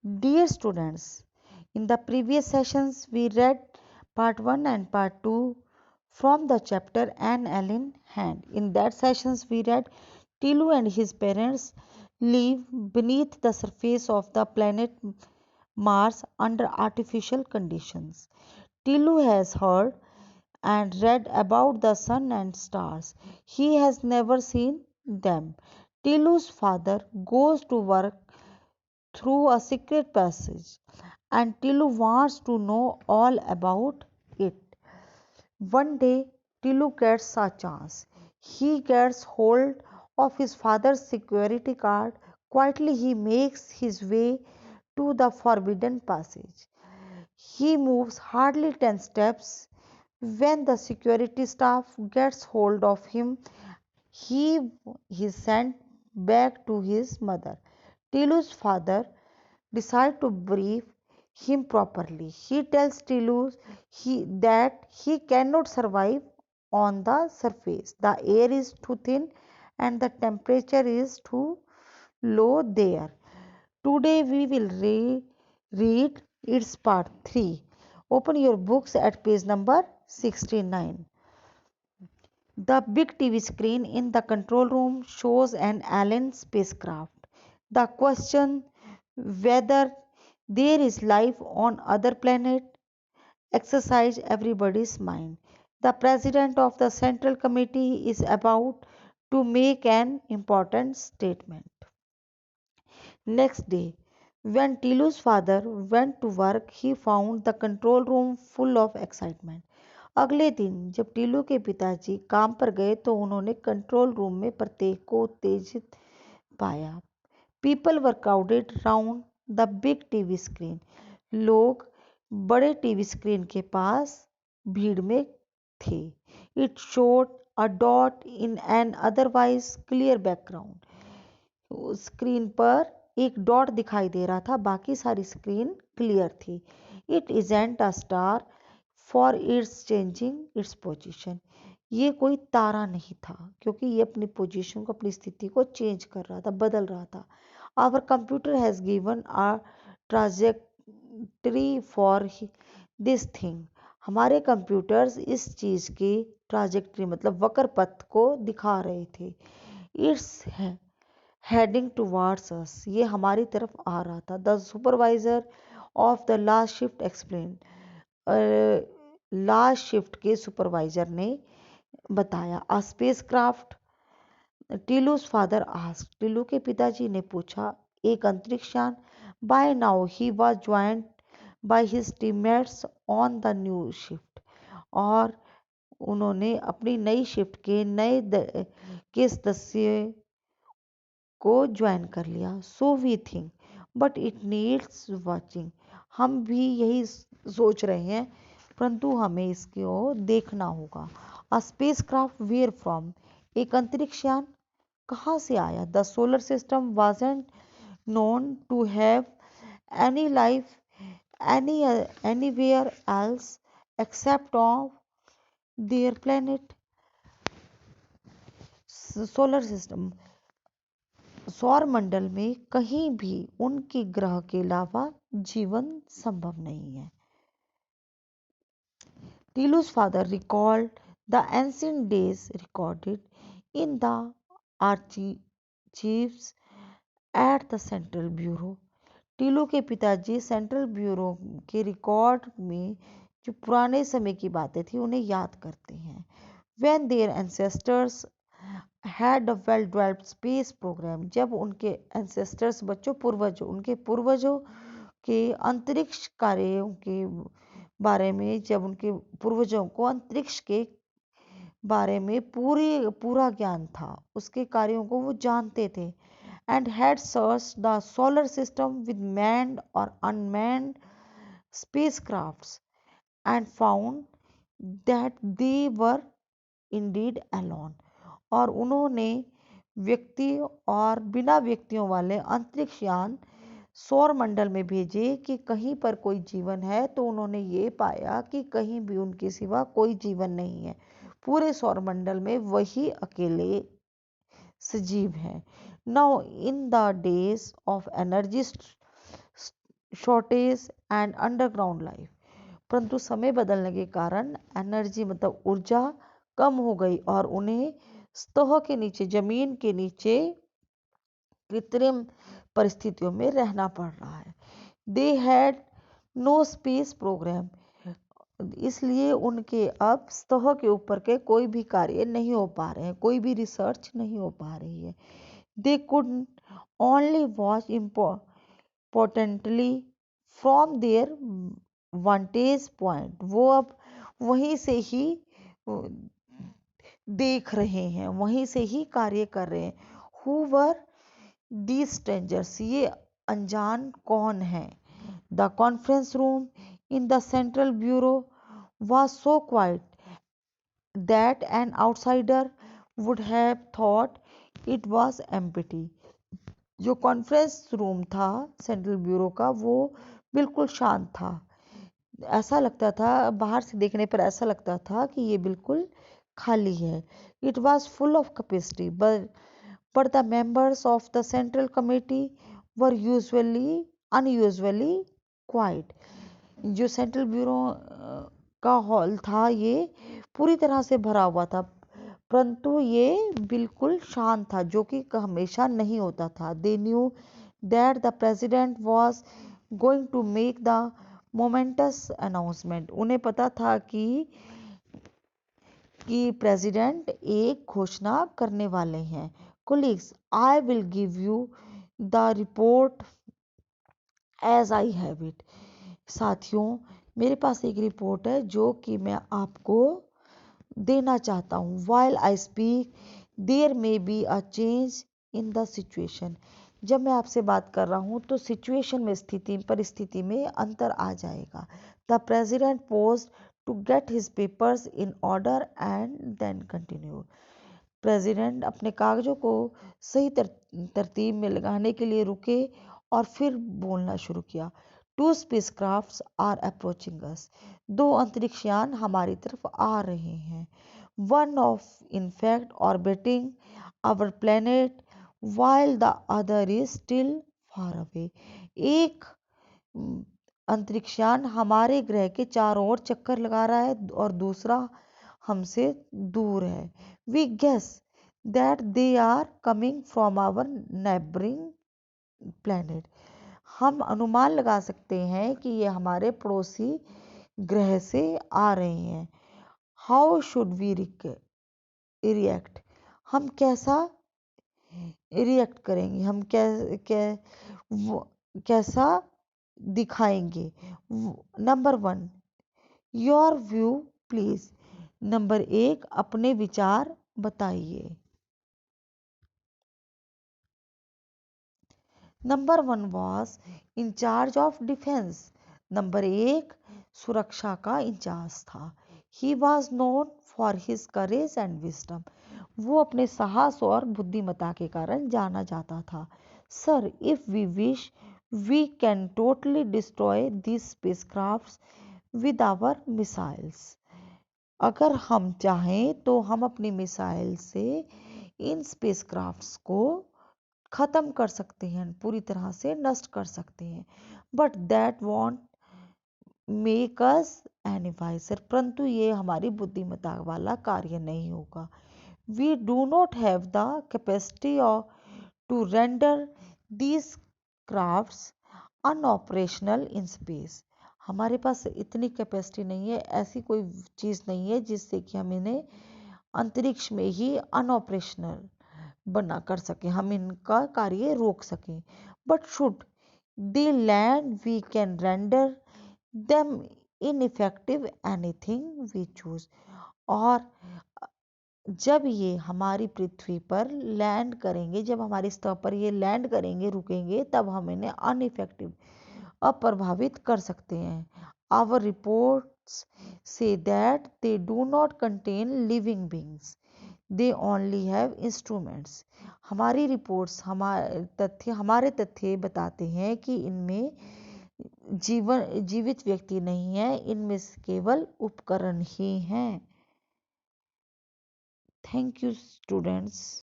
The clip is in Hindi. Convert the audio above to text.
Dear students, in the previous sessions we read part 1 and part 2 from the chapter Anne Ellen Hand. In that sessions we read Tilu and his parents live beneath the surface of the planet Mars under artificial conditions. Tilu has heard and read about the sun and stars. He has never seen them. Tilu's father goes to work through a secret passage, and Tilu wants to know all about it. One day, Tilu gets a chance. He gets hold of his father's security card. Quietly, he makes his way to the forbidden passage. He moves hardly 10 steps when the security staff gets hold of him. He is sent back to his mother. Tilu's father decides to brief him properly. He tells Tilu that he cannot survive on the surface. The air is too thin and the temperature is too low there. Today we will read its part 3. Open your books at page number 69. The big TV screen in the control room shows an alien spacecraft. The question whether there is life on other planets exercise everybody's mind. The president of the Central Committee is about to make an important statement. Next day, when Tilu's father went to work, he found the control room full of excitement. अगले दिन जब टीलू के पिताजी काम पर गए तो उन्होंने कंट्रोल रूम में प्रत्येक को उत्तेजित पाया. People were crowded round the big TV screen. लोग बड़े टीवी स्क्रीन के पास भीड़ में थे. It showed a dot in an otherwise clear background. Screen पर एक डॉट दिखाई दे रहा था, बाकी सारी स्क्रीन क्लियर थी. It isn't a star for its changing its position. ये कोई तारा नहीं था क्योंकि ये अपनी पोजीशन को, अपनी स्थिति को चेंज कर रहा था, बदल रहा था. Our computer has given a trajectory for this thing. हमारे कंप्यूटर्स इस चीज़ की ट्राजेक्टरी मतलब वक्र पथ को दिखा रहे थे. It's heading towards us. ये हमारी तरफ आ रहा था. The supervisor of the last shift explained. Last shift के सुपरवाइजर ने बताया. A spacecraft. टीलू's father asked. Teelu के पिताजी ने पूछा, एक अंतरिक्ष यान. By now he was joined by his teammates on the new shift. और उन्होंने अपनी नई शिफ्ट के के सदस्य को ज्वाइन कर लिया. So we think but it needs watching. हम भी यही सोच रहे हैं, परंतु हमें इसको देखना होगा. A spacecraft where from. एक अंतरिक्ष यान कहाँ से आया. The solar system wasn't known to have any life anywhere else except of their planet. Solar system सौर मंडल में कहीं भी उनके ग्रह के अलावा जीवन संभव नहीं है. Tilu's father recalled the ancient days recorded in the archives at the Central Bureau. Teelu के पिताजी सेंट्रल ब्यूरो के रिकॉर्ड में जो पुराने समय की बातें थी उन्हें याद करते हैं. When their ancestors had a well developed space program. जब उनके एंसेस्टर्स पूर्वजों उनके पूर्वजों के अंतरिक्ष कार्यों के बारे में, जब उनके पूर्वजों को अंतरिक्ष के बारे में पूरा ज्ञान था, उसके कार्यों को वो जानते थे. And had searched the solar system with manned और unmanned spacecrafts and found that they were indeed alone. और उन्होंने व्यक्ति और बिना व्यक्तियों वाले अंतरिक्ष यान सौर मंडल में भेजे कि कहीं पर कोई जीवन है, तो उन्होंने ये पाया कि कहीं भी उनके सिवा कोई जीवन नहीं है. पूरे सौर मंडल में वही अकेले सजीव हैं. Now in the days of energy shortage and underground life. परंतु समय बदलने के कारण एनर्जी मतलब ऊर्जा कम हो गई और उन्हें सतह के नीचे, जमीन के नीचे कृत्रिम परिस्थितियों में रहना पड़ रहा है। They had no space program, इसलिए उनके अब सतह के ऊपर के कोई भी कार्य नहीं हो पा रहे हैं, कोई भी रिसर्च नहीं हो पा रही है। They could only watch importantly from their vantage point, वो अब वहीं से ही देख रहे हैं, वहीं से ही कार्य कर रहे हैं। हु वर दी स्ट्रेंजर्स, ये अनजान कौन है। The conference room in the central bureau was so quiet that an outsider would have thought it was empty. जो कॉन्फ्रेंस रूम था सेंट्रल ब्यूरो का, वो बिल्कुल शांत था। ऐसा लगता था, बाहर से देखने पर ऐसा लगता था कि ये बिल्कुल खाली है। It was full of capacity, but the members of the central committee were unusually quiet. जो सेंट्रल ब्यूरो का हॉल था ये पूरी तरह से भरा हुआ था, परंतु ये बिल्कुल शांत था, जो कि हमेशा नहीं होता था। They knew that the president was going to make the momentous announcement, उन्हें पता था कि प्रेसिडेंट एक घोषणा करने वाले हैं। Colleagues, I will give you the report as I have it. साथियों, मेरे पास एक रिपोर्ट है जो कि मैं आपको देना चाहता हूँ। While I speak there may be a change in the situation, जब मैं आपसे बात कर रहा हूँ तो सिचुएशन में, परिस्थिति में अंतर आ जाएगा। The president pauses to get his papers in order and then continue. President अपने कागजों को सही तरतीब में लगाने के लिए रुके और फिर बोलना शुरू किया। Two spacecrafts are approaching us, दो अंतरिक्षयान हमारी तरफ आ रहे हैं। One of in fact orbiting our planet while the other is still far away, एक अंतरिक्षयान हमारे ग्रह के चारों ओर चक्कर लगा रहा है और दूसरा हमसे दूर है। We guess that they are coming from our neighboring planet, हम अनुमान लगा सकते हैं कि ये हमारे पड़ोसी ग्रह से आ रहे हैं। How should we react, हम कैसा रिएक्ट करेंगे, हम कैसा दिखाएंगे। Number 1, your view please, number 1, अपने विचार बताइए। Number 1 was incharge of defence, number 1 सुरक्षा का इंचार्ज था। He was known for his courage and wisdom, वो अपने साहस और बुद्धिमत्ता के कारण जाना जाता था। Sir, if we wish we can totally destroy this spacecrafts with our missiles, अगर हम चाहें तो हम अपनी मिसाइल से इन स्पेसक्राफ्ट्स को ख़त्म कर सकते हैं, पूरी तरह से नष्ट कर सकते हैं। But that won't make us any wiser, परंतु ये हमारी बुद्धिमत्ता वाला कार्य नहीं होगा। We do not have the capacity to render these crafts unoperational in space, हमारे पास इतनी कैपेसिटी नहीं है, ऐसी कोई चीज़ नहीं है जिससे कि हम इन्हें अंतरिक्ष में ही अनऑपरेशनल बना कर सकें, हम इनका कार्य रोक सकें। But should they land we can render them ineffective anything we choose, और जब ये हमारी पृथ्वी पर लैंड करेंगे, जब हमारी सतह पर ये लैंड करेंगे, रुकेंगे, तब हम इन्हें अनइफेक्टिव, अप्रभावित कर सकते हैं। आवर रिपोर्ट्स से that they do not contain living beings, they only have instruments, हमारी रिपोर्ट्स, हमारे तथ्य बताते हैं कि इनमें जीवित व्यक्ति नहीं है, इनमें केवल उपकरण ही हैं। Thank you students.